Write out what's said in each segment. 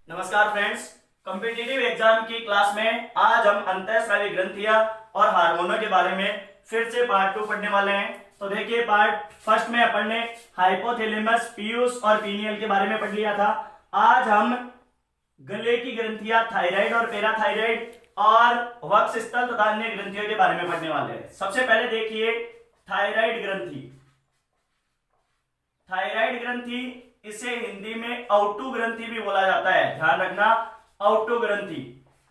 नमस्कार friends, competitive exam की class में आज हम अंतःस्रावी ग्रंथियां और हार्मोनों के बारे में फिर से पार्ट 2 पढ़ने वाले हैं। तो देखिए, पार्ट फर्स्ट में अपन ने हाइपोथैलेमस, पीयूष और पीनियल के बारे में पढ़ लिया था। आज हम गले की ग्रंथियां थायराइड और पैराथायराइड और वक्षस्थल तथा अन्य ग्रंथियों के बारे में पढ़ने वाले हैं। सबसे पहले देखिए थायराइड ग्रंथि। थायराइड ग्रंथि, इसे हिंदी में औटू ग्रंथि भी बोला जाता है। ध्यान रखना, औटू ग्रंथि,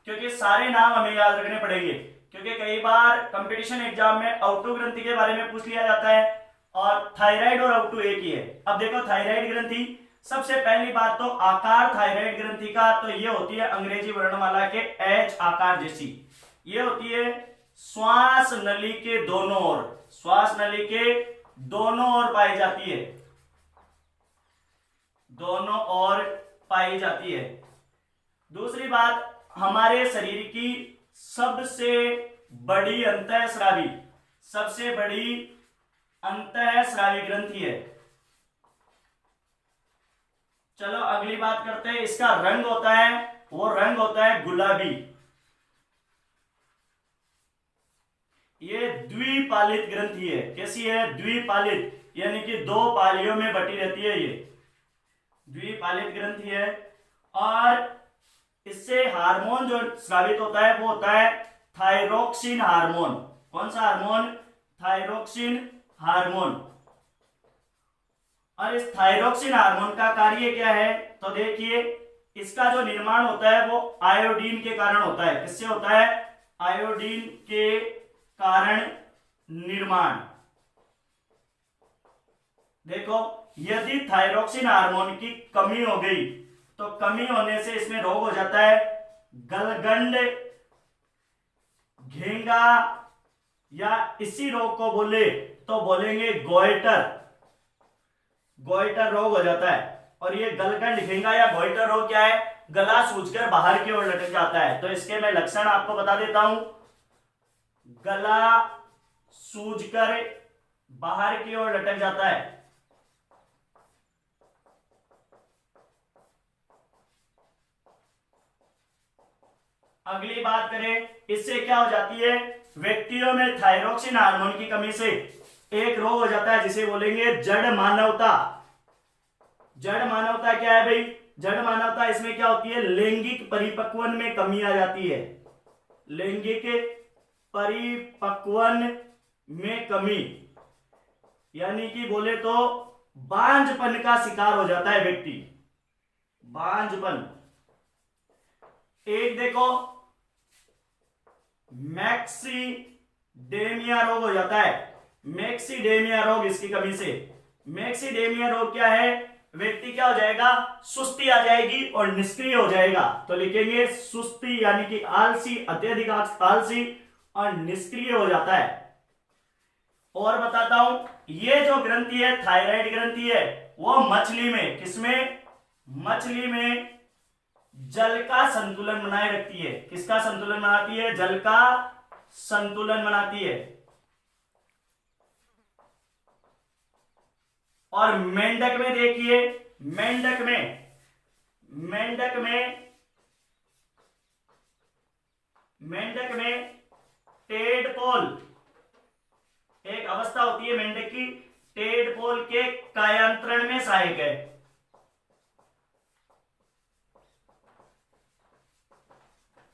क्योंकि सारे नाम हमें याद रखने पड़ेंगे, क्योंकि कई बार कंपटीशन एग्जाम में औटू ग्रंथि के बारे में पूछ लिया जाता है और थायराइड और औटू एक ही है। अब देखो थायराइड ग्रंथि, सबसे पहली बात तो आकार थायराइड ग्रंथि का तो ये होती है अंग्रेजी वर्णमाला के एच आकार जैसी। ये होती है श्वास नली के दोनों ओर, श्वास नली के दोनों ओर पाई जाती है, दोनों ओर पाई जाती है। दूसरी बात, हमारे शरीर की सबसे बड़ी अंतःस्रावी, सबसे बड़ी अंतःस्रावी ग्रंथि है। चलो अगली बात करते हैं, इसका रंग होता है, वो रंग होता है गुलाबी। ये द्विपालित ग्रंथि है। कैसी है? द्विपालित, यानी कि दो पालियों में बटी रहती है। ये द्विपालित ग्रंथि है और इससे हार्मोन जो स्रावित होता है वो होता है थायरोक्सिन हार्मोन। कौन सा हार्मोन? Thyroxine hormone. और इस थायरोक्सिन हार्मोन का कार्य क्या है? तो देखिए, इसका जो निर्माण होता है वो आयोडीन के कारण होता है। किससे होता है? आयोडीन के कारण निर्माण। देखो, यदि थायरोक्सिन हार्मोन की कमी हो गई तो कमी होने से इसमें रोग हो जाता है गलगंड, घेंगा, या इसी रोग को बोले तो बोलेंगे गोइटर। गोइटर रोग हो जाता है। और ये गलगंड, घेंगा या गोइटर रोग क्या है? गला सूजकर बाहर की ओर लटक जाता है। तो इसके मैं लक्षण आपको बता देता हूं। गला सूजकर बाहर की ओर लटक जाता है। अगली बात करें, इससे क्या हो जाती है? व्यक्तियों में थायरोक्सिन हार्मोन की कमी से एक रोग हो जाता है जिसे बोलेंगे जड़ मानवता। जड़ मानवता क्या है भाई? जड़ मानवता, इसमें क्या होती है? लैंगिक परिपक्वन में कमी आ जाती है। लैंगिक परिपक्वन में कमी, यानी कि बोले तो बांझपन का शिकार हो जाता है व्यक्ति। बांझपन। एक देखो, मैक्सीडेमिया रोग हो जाता है। मैक्सीडेमिया रोग, इसकी कमी से। मैक्सीडेमिया रोग क्या है? व्यक्ति क्या हो जाएगा? सुस्ती आ जाएगी और निष्क्रिय हो जाएगा। तो लिखेंगे सुस्ती, यानी कि आलसी, अत्यधिक आलसी और निष्क्रिय हो जाता है। और बताता हूं, ये जो ग्रंथि है थायराइड ग्रंथि है, वो मछली में, किसमें? मछली में जल का संतुलन बनाए रखती है। किसका संतुलन बनाती है? जल का संतुलन बनाती है। और मेंढक में देखिए, मेंढक में टेडपोल, एक अवस्था होती है मेंढक की, टेडपोल के कायांतरण में सहायक है।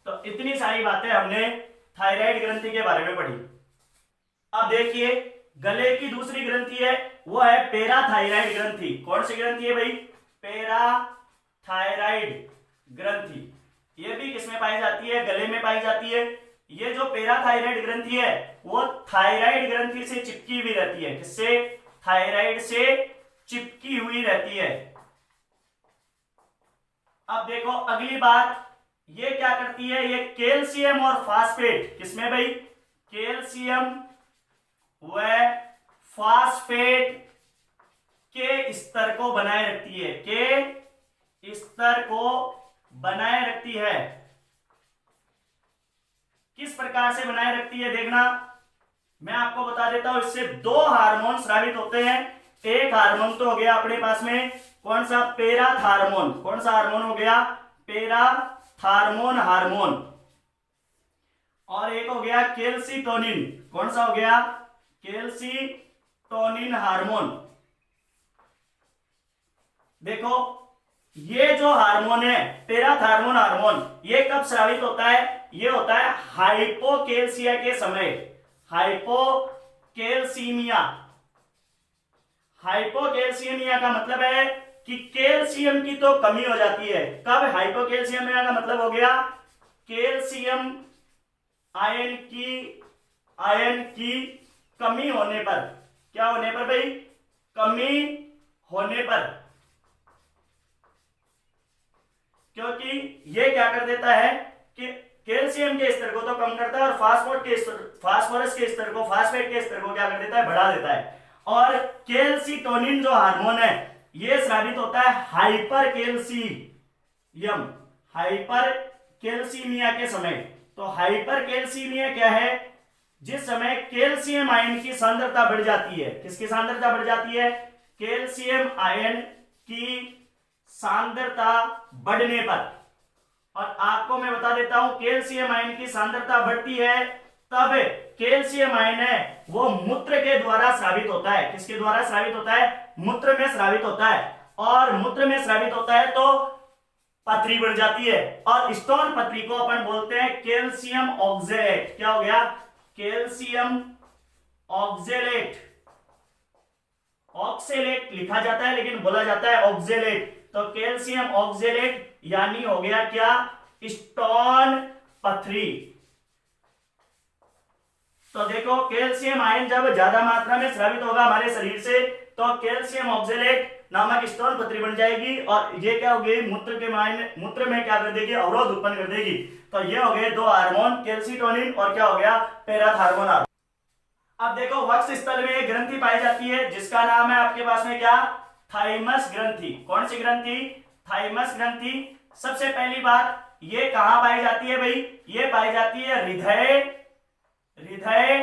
तो इतनी सारी बातें हमने थायराइड ग्रंथि के बारे में पढ़ी। अब देखिए, गले की दूसरी ग्रंथि है, वो है पैराथायराइड ग्रंथि। कौन सी ग्रंथि है भाई? पैराथायराइड ग्रंथि। ये भी किसमें पाई जाती है? गले में पाई जाती है। ये जो पैराथायराइड ग्रंथि है वो थायराइड ग्रंथि से चिपकी हुई रहती है। किससे? थायराइड से चिपकी हुई रहती है। अब देखो अगली बात, ये क्या करती है? ये कैल्शियम और फास्फेट, किसमें भाई? कैल्शियम व फास्फेट के स्तर को बनाए रखती है। के स्तर को बनाए रखती है। किस प्रकार से बनाए रखती है देखना, मैं आपको बता देता हूं। इससे दो हार्मोन स्रावित होते हैं। एक हार्मोन तो हो गया अपने पास में, कौन सा? पैराथार्मोन। कौन सा हार्मोन हो गया? पैराथार्मोन हार्मोन, और एक हो गया कैल्सिटोनिन। कौन सा हो गया? Calcitonin hormone. देखो ये जो हार्मोन है पैराथार्मोन हार्मोन, ये कब स्रावित होता है? ये होता है हाइपोकैल्सिया के समय। हाइपोकैल्सीमिया, हाइपोकैल्सीमिया का मतलब है कि कैल्शियम की तो कमी हो जाती है। कब? हाइपोकैल्सीमिया का मतलब हो गया कैल्शियम आयन की कमी होने पर। क्या होने पर भाई? कमी होने पर। क्योंकि ये क्या कर देता है कि कैल्शियम के स्तर को तो कम करता है और फास्फोरस के स्तर को, फास्फेट के स्तर को क्या कर देता है? बढ़ा देता है। और कैल्सिटोनिन जो हार्मोन है ये स्रावित होता है हाइपर कैल्सीमिया के समय। तो हाइपर कैल्सीमिया क्या है? जिस समय कैल्शियम आयन की सांद्रता बढ़ जाती है। किसकी सांद्रता बढ़ जाती है? कैल्शियम आयन की सांद्रता बढ़ने पर। और आपको मैं बता देता हूं, कैल्शियम आयन की सांद्रता बढ़ती है तब कैल्शियम आयन है वो मूत्र के द्वारा स्रावित होता है। किसके द्वारा स्रावित होता है? मूत्र में स्रावित होता है। और मूत्र में स्रावित होता है तो पथरी बढ़ जाती है, और स्टोन पथरी को अपन बोलते हैं कैल्शियम ऑक्जेलेट। क्या हो गया? Calcium oxalate. ऑक्सेलेट लिखा जाता है लेकिन बोला जाता है ऑक्जेलेट। तो कैल्शियम ऑक्जेलेट यानी हो गया क्या? स्टोन पथरी। तो देखो कैल्शियम आयन जब ज्यादा मात्रा में स्रावित होगा हमारे शरीर से तो कैल्शियम ऑक्जेलेट नामक स्टोन पथरी बन जाएगी, और ये क्या होगी? मूत्र में क्या कर देगी? अवरोध उत्पन्न कर देगी। तो ये हो गए दो हार्मोन, कैल्सिटोनिन और क्या हो गया? Parathormone hormone. अब देखो वक्ष स्थल में एक ग्रंथि पाई जाती है जिसका नाम है आपके पास में क्या? थाइमस ग्रंथि। कौन सी ग्रंथि? थाइमस ग्रंथि। सबसे पहली बात, ये कहां पाई जाती है भाई? ये पाई जाती है हृदय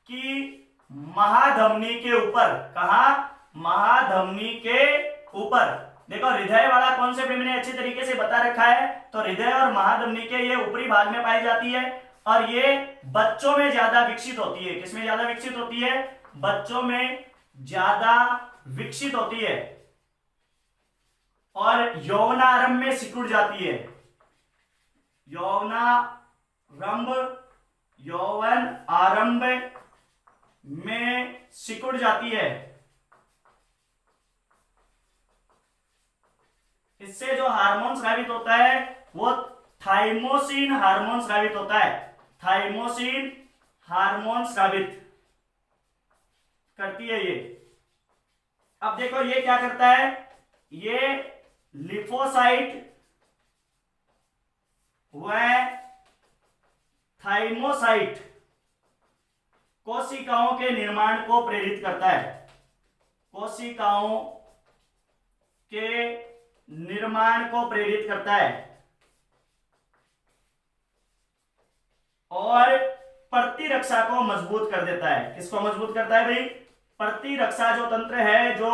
की महाधमनी के ऊपर। कहा? महाधमनी के ऊपर। देखो हृदय वाला कॉन्सेप्ट मैंने अच्छी तरीके से बता रखा है। तो हृदय और महाधमनी के ये ऊपरी भाग में पाई जाती है, और ये बच्चों में ज्यादा विकसित होती है। किसमें ज्यादा विकसित होती है? बच्चों में ज्यादा विकसित होती है, और यौवनारंभ में सिकुड़ जाती है। यौवन आरंभ में सिकुड़ जाती है। इससे जो हार्मोन स्रावित होता है वो थाइमोसिन हार्मोन स्रावित होता है। थाइमोसिन हार्मोन स्रावित करती है ये। अब देखो ये क्या करता है? ये लिफोसाइट व थाइमोसाइट कोशिकाओं के निर्माण को प्रेरित करता है। कोशिकाओं के निर्माण को प्रेरित करता है, और प्रतिरक्षा को मजबूत कर देता है। किसको मजबूत करता है भाई? प्रतिरक्षा जो तंत्र है, जो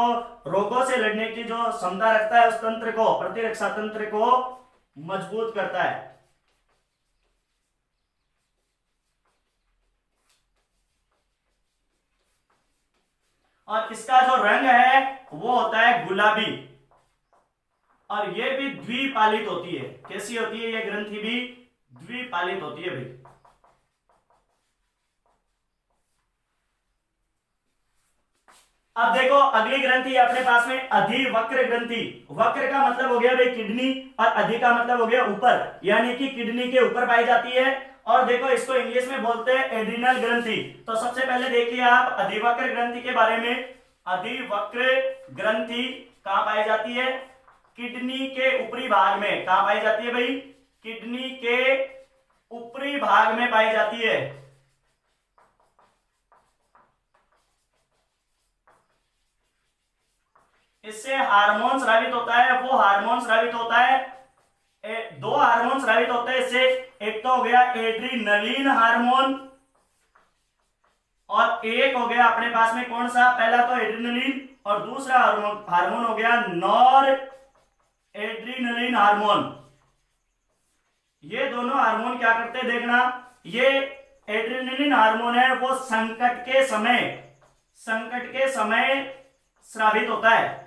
रोगों से लड़ने की जो क्षमता रखता है, उस तंत्र को, प्रतिरक्षा तंत्र को मजबूत करता है। और इसका जो रंग है वो होता है गुलाबी, और ये भी द्विपालित होती है। कैसी होती है? ये ग्रंथि भी द्विपालित होती है भाई। अब देखो अगली ग्रंथि अपने पास में अधिवक्र ग्रंथि। वक्र का मतलब हो गया भाई किडनी, और अधि का मतलब हो गया ऊपर, यानी कि किडनी के ऊपर पाई जाती है। और देखो इसको इंग्लिश में बोलते हैं एड्रिनल ग्रंथि। तो सबसे पहले देखिए आप अधिवक्र ग्रंथि के बारे में। अधिवक्र ग्रंथि कहां पाई जाती है? किडनी के ऊपरी भाग में। कहां पाई जाती है भाई? किडनी के ऊपरी भाग में पाई जाती है। इससे हार्मोन स्रावित होता है। वो हार्मोन स्रावित होता है, दो हार्मोन स्रावित होते हैं इससे। एक तो हो गया एड्रिनलिन हार्मोन, और एक हो गया अपने पास में कौन सा? पहला तो एड्रिनलिन, और दूसरा हार्मोन हो गया नॉर एड्रिनलिन हार्मोन। ये दोनों हार्मोन क्या करते हैं देखना, ये एड्रेनलिन हार्मोन है वो संकट के समय स्रावित होता है।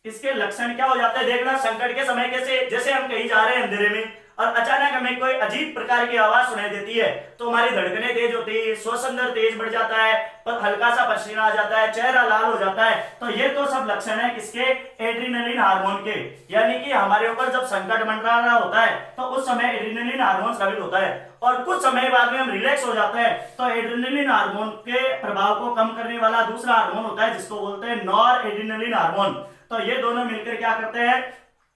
इसके लक्षण क्या हो जाते हैं देखना, संकट के समय कैसे, जैसे हम कहीं जा रहे हैं अंधेरे में और अचानक हमें कोई अजीब प्रकार की आवाज सुनाई देती है तो हमारी धड़कनें तेज होती है, श्वसन दर तेज बढ़ जाता है, पर हल्का सा पसीना आ जाता है, चेहरा लाल हो जाता है। तो ये तो सब लक्षण है किसके, एड्रेनलिन हार्मोन के। यानी कि हमारे ऊपर जब संकट मंडरा रहा होता है तो उस समय एड्रेनलिन हार्मोन स्रावित होता है और कुछ समय बाद में हम रिलैक्स हो जाते हैं तो एड्रेनलिन हार्मोन के प्रभाव को कम करने वाला दूसरा हार्मोन होता है जिसको बोलते हैं नॉर एड्रेनलिन हार्मोन। तो ये दोनों मिलकर क्या करते हैं,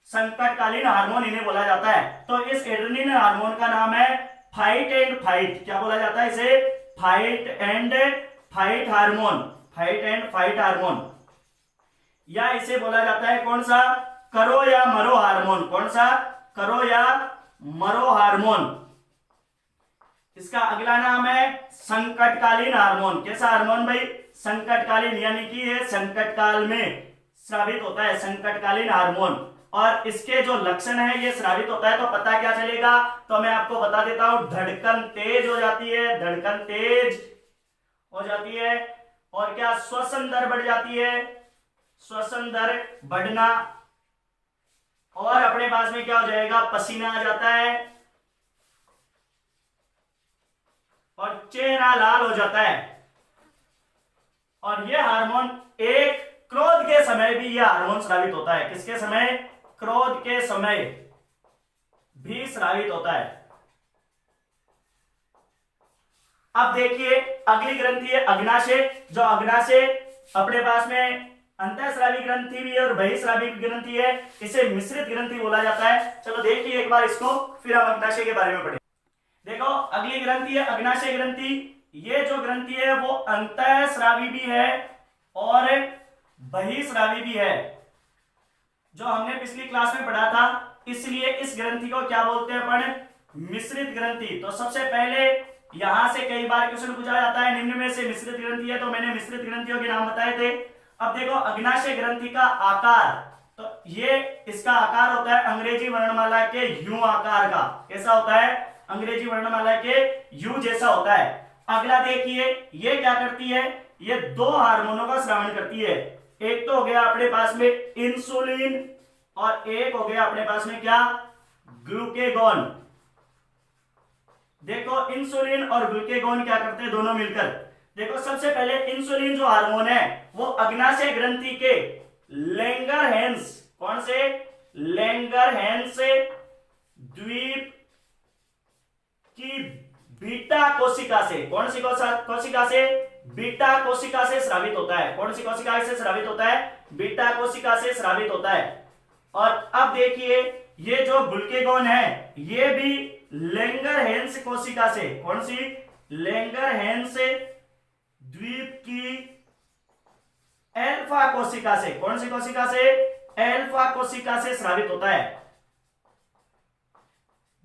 संकटकालीन हार्मोन इन्हें बोला जाता है। तो इस एड्रेनलिन हार्मोन का नाम है फाइट एंड फाइट, क्या बोला जाता है इसे, fight and fight hormone, fight and fight hormone, या इसे बोला जाता है कौन सा, करो या मरो हार्मोन। कौन सा, करो या मरो हार्मोन। इसका अगला नाम है संकटकालीन हार्मोन। कैसा हार्मोन भाई, संकटकालीन, यानी कि ये संकट काल में स्रावित होता है, संकटकालीन हार्मोन। और इसके जो लक्षण है, ये स्रावित होता है तो पता क्या चलेगा, तो मैं आपको बता देता हूं, धड़कन तेज हो जाती है, धड़कन तेज हो जाती है, और क्या, श्वसन दर बढ़ जाती है, श्वसन दर बढ़ना, और अपने पास में क्या हो जाएगा, पसीना आ जाता है और चेहरा लाल हो जाता है। और यह हार्मोन एक क्रोध के समय भी यह हार्मोन स्रावित होता है। किसके समय, क्रोध के समय भी स्रावित होता है। अब देखिए अगली ग्रंथि है अग्नाशय। जो अग्नाशय अपने पास में अंतःस्रावी ग्रंथि भी है और बहिस्रावी ग्रंथि है, इसे मिश्रित ग्रंथि बोला जाता है। चलो देखिए एक बार इसको, फिर हम अग्नाशय के बारे में पढ़ें। देखो अगली ग्रंथि है अग्नाशय ग्रंथि। ये जो ग्रंथि है वो अंतःस्रावी भी है और बहिस्रावी भी है, जो हमने पिछली क्लास में पढ़ा था। इसलिए इस ग्रंथि को क्या बोलते हैं अपन, मिश्रित ग्रंथि। तो सबसे पहले यहां से कई बार क्वेश्चन पूछा जाता है निम्न में से मिश्रित ग्रंथि है, तो मैंने मिश्रित ग्रंथियों के नाम बताए थे। अब देखो अग्नाशय ग्रंथि का आकार, तो ये इसका आकार होता है अंग्रेजी वर्णमाला के यू आकार का। कैसा होता है, अंग्रेजी वर्णमाला के यू जैसा होता है। अगला देखिए ये क्या करती है, ये दो हार्मोनों का स्रावण करती है। एक तो हो गया अपने पास में इंसुलिन और एक हो गया अपने पास में क्या, ग्लूकेगॉन। देखो इंसुलिन और ग्लूकेगॉन क्या करते हैं दोनों मिलकर। देखो सबसे पहले इंसुलिन जो हार्मोन है वो अग्नाशय ग्रंथि के लैंगरहैंस, कौन से, लैंगरहैंस द्वीप की बीटा कोशिका से, कौन सी कोशिका से, बीटा कोशिका से स्रावित होता है। कौन सी कोशिका से स्रावित होता है, बीटा कोशिका से स्रावित होता है। और अब देखिए ये जो ग्लूकेगॉन है ये भी लैंगरहैंस कोशिका से, कौन सी, लैंगरहैंस द्वीप की एल्फा कोशिका से, कौन सी कोशिका से, एल्फा कोशिका से स्रावित होता है।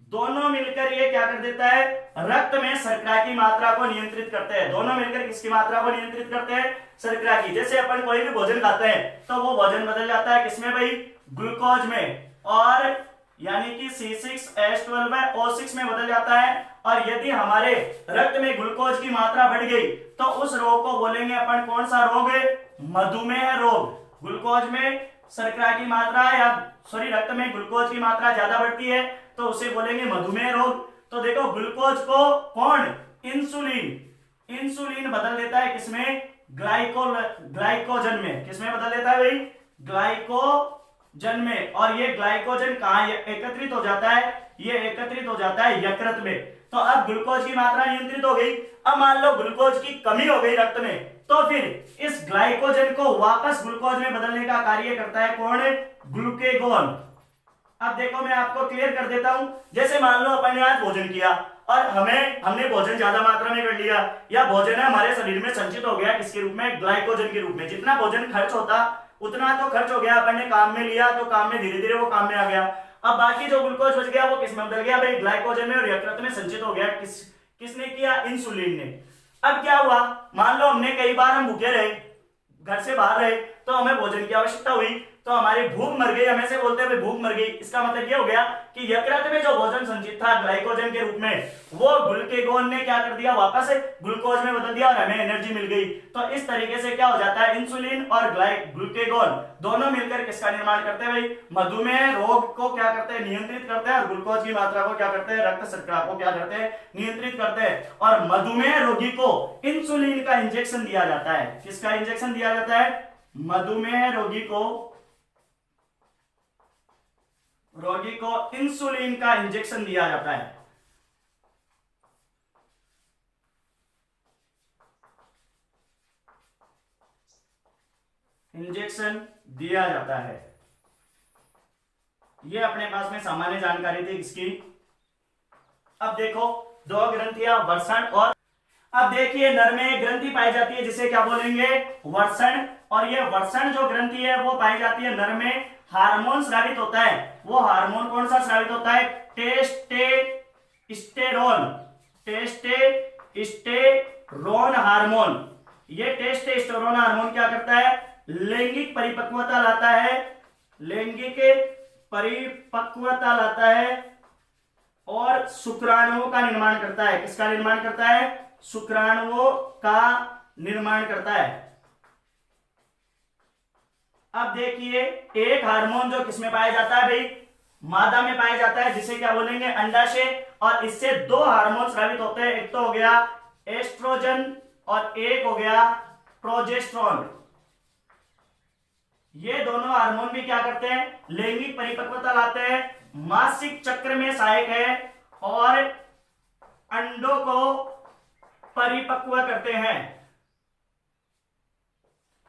दोनों मिलकर ये क्या कर देता है, रक्त में शर्करा की मात्रा को नियंत्रित करते हैं। दोनों मिलकर किसकी मात्रा को नियंत्रित करते हैं, शर्करा की। जैसे अपन कोई भी भोजन खाते हैं तो वो भोजन बदल जाता है किसमें भाई, ग्लूकोज में, और यानी कि C6H12 में O6 में बदल जाता है। और यदि हमारे रक्त में ग्लूकोज की मात्रा बढ़ गई तो उस रोग को बोलेंगे अपन कौन सा रोग है, मधुमेह रोग। ग्लूकोज में शर्करा की मात्रा या रक्त में ग्लूकोज की मात्रा ज्यादा बढ़ती है तो उसे बोलेंगे मधुमेह रोग। तो देखो ग्लूकोज को कौन, इंसुलिन बदल देता है किसमें, ग्लाइकोजन में। किसमें बदल देता है भाई, ग्लाइकोजन में। और ये ग्लाइकोजन कहां एकत्रित हो जाता है, ये एकत्रित हो जाता है यकृत में। तो अब ग्लूकोज की मात्रा नियंत्रित हो गई। अब मान लो ग्लूकोज की कमी हो गई रक्त में, तो फिर इस ग्लाइकोजन को वापस ग्लूकोज में बदलने का कार्य करता है कौन, ग्लूकेगॉन। अब देखो मैं आपको क्लियर कर देता हूं। जैसे मान लो अपन ने आज भोजन किया और हमने भोजन ज्यादा मात्रा में कर लिया, या भोजन हमारे शरीर में संचित हो गया किसके रूप में, ग्लाइकोजन के रूप में। जितना भोजन खर्च होता उतना तो खर्च हो गया, अपन ने काम में लिया तो काम में धीरे धीरे वो काम में आ गया। अब बाकी जो ग्लूकोज बच गया वो किसमें बदल गया भाई, ग्लाइकोजन में, और यकृत में संचित हो गया। किसने किया, इंसुलिन ने। अब क्या हुआ, मान लो हमने कई बार हम भूखे रहे, घर से बाहर रहे, तो हमें भोजन की आवश्यकता हुई, तो हमारी भूख मर गई, हमें से बोलते हैं भूख मर गई, इसका मतलब ये हो गया कि यकृत में जो भोजन संचित था ग्लाइकोजन के रूप में, वो ग्लूकेगॉन ने क्या कर दिया, वापस ग्लूकोज में बदल दिया और हमें एनर्जी मिल गई। तो इस तरीके से क्या हो जाता है, इंसुलिन और ग्लूकेगॉन दोनों मिलकर किसका निर्माण करते हैं भाई, मधुमेह रोग को क्या करते हैं, नियंत्रित करते हैं, और ग्लूकोज की मात्रा को क्या करते हैं, रक्त शर्करा को क्या करते हैं, नियंत्रित करते हैं। और मधुमेह रोगी को इंसुलिन का इंजेक्शन दिया जाता है। किसका इंजेक्शन दिया जाता है, मधुमेह रोगी को इंसुलिन का इंजेक्शन दिया जाता है। इंजेक्शन दिया जाता है। ये अपने पास में सामान्य जानकारी थी इसकी। अब देखो दो ग्रंथियां वर्षण और, अब देखिए नर में एक ग्रंथि पाई जाती है जिसे क्या बोलेंगे, वर्षण। और ये वर्षण जो ग्रंथि है वो पाई जाती है नर में, हार्मोन स्रावित होता है। वो हार्मोन कौन सा स्रावित होता है, टेस्टेस्टेरोन हार्मोन। ये टेस्टेस्टेरोन हार्मोन क्या करता है, लैंगिक परिपक्वता लाता है, लैंगिक परिपक्वता लाता है और शुक्राणुओं का निर्माण करता है। किसका निर्माण करता है, शुक्राणुओं का निर्माण करता है। अब देखिए एक हार्मोन जो किसमें पाया जाता है भाई, मादा में पाया जाता है, जिसे क्या बोलेंगे, अंडाशय। और इससे दो हार्मोन स्रावित होते हैं, एक तो हो गया एस्ट्रोजन और एक हो गया प्रोजेस्टेरोन। ये दोनों हार्मोन भी क्या करते हैं, लैंगिक परिपक्वता लाते हैं, मासिक चक्र में सहायक है और अंडों को परिपक्व करते हैं।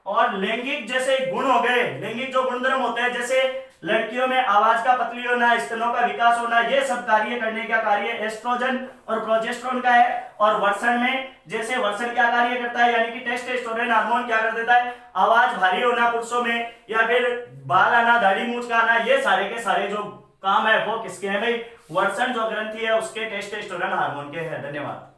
और लैंगिक जैसे गुण हो गए, लैंगिक जो गुणधर्म होते हैं, जैसे लड़कियों में आवाज का पतली होना, स्तनों का विकास होना, ये सब कार्य करने का कार्य एस्ट्रोजन और प्रोजेस्टेरोन का है। और वर्षण में जैसे वर्षण क्या कार्य करता है, यानी कि टेस्टोस्टेरोन हार्मोन क्या कर देता है, आवाज भारी होना पुरुषों में, या फिर बाल आना, दाढ़ी मूंछ का आना, ये सारे के सारे जो काम है वो किसके हैं भाई, वर्षण जो ग्रंथि है उसके टेस्टोस्टेरोन हार्मोन के हैं। धन्यवाद।